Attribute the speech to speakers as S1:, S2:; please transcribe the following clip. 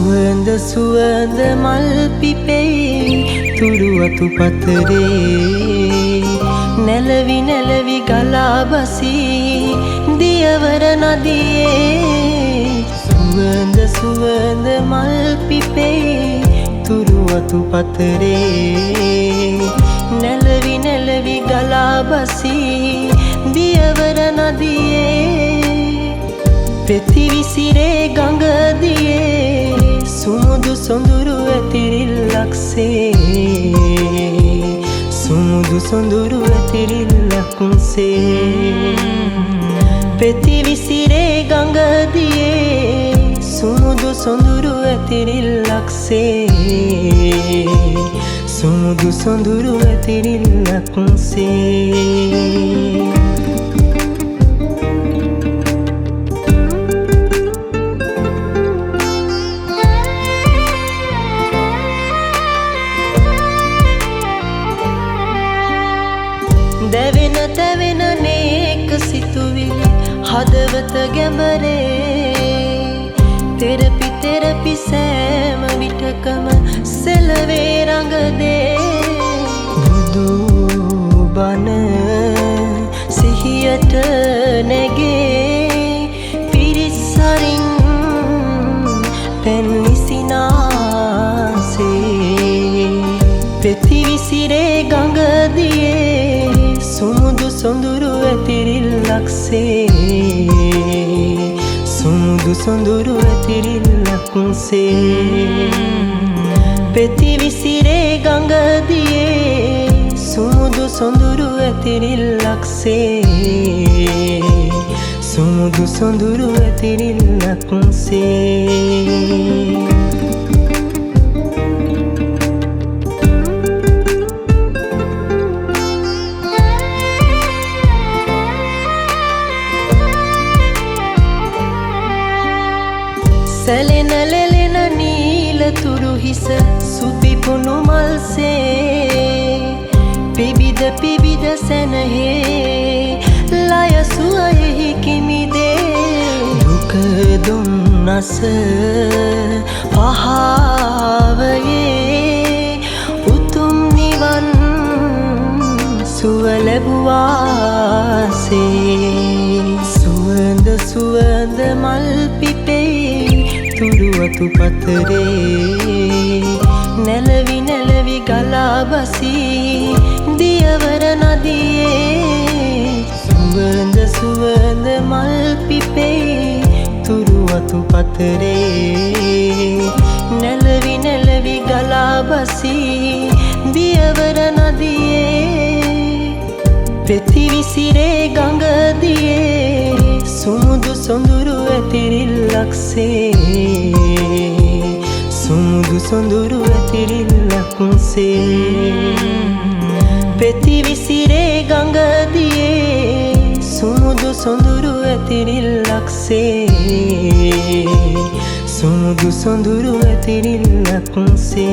S1: සුවඳ සුවඳ මල් පිපෙයි තුරු අතු පතරේ නැලවි නැලවි ගලා බසී දියවර නදියේ සුවඳ සුවඳ මල් පිපෙයි තුරු අතු පතරේ නැලවි නැලවි ගලා බසී දියවර නදියේ පෙති විසිරේ ගඟ දියේ සුමුදු සොඳුරු ඇතිරිල්ලක්සේ සුමුදු සොඳුරු ඇතිරිල්ලක්සේ පෙති විසිරේ ගඟ දියේ සුමුදු සොඳුරු ඇතිරිල්ලක්සේ සුමුදු සොඳුරු ඇතිරිල්ලක්සේ දැවෙන තැවෙන නේක සිතුවිලි හදවත ගැඹරේ තෙරපි තෙරපි සෑම විටකම සෙලවේ රඟදේ බුදු බණ සිහියට නැගේ පිරිස්සරින් පැන් විසිනාසේ පෙති විසිරේ ගඟ දියේ සුමුදු සොඳුරු ඇතිරිල්ලක්සේ සුමුදු සොඳුරු ඇතිරිල්ලක්සේ පෙති විසිරේ ගඟ දියේ සුමුදු සොඳුරු ඇතිරිල්ලක්සේ සුමුදු සොඳුරු ඇතිරිල්ලක්සේ සැලෙන ලෙලෙන නීල තුරු හිස සුපිපුුණු මල්සේ පිබිද පිබිද සැනහේ ලයසුවයෙහි කිමිදේ දුක දුන්නස පහාවයේ උතුම් නිවන් සුව ලැබුවාසේ සුවඳ සුවඳ මල් පිපෙයි තුරු අතු පතරේ නැලවි නැලවි ගලා බසී දියවර නදියේ සුවඳ සුවඳ මල් පිපෙයි තුරු අතු පතරේ නැලවි නැලවි ගලා බසී දියවර නදියේ පෙති විසිරේ ගඟ දියේ සුමුදු සොඳුරු ඇතිරිල්ලක්සේ සුමුදු සොඳුරු ඇතිරිල්ලක්සේ පෙති විසිරේ ගඟ දියේ සුමුදු සොඳුරු ඇතිරිල්ලක්සේ සුමුදු සොඳුරු ඇතිරිල්ලක්සේ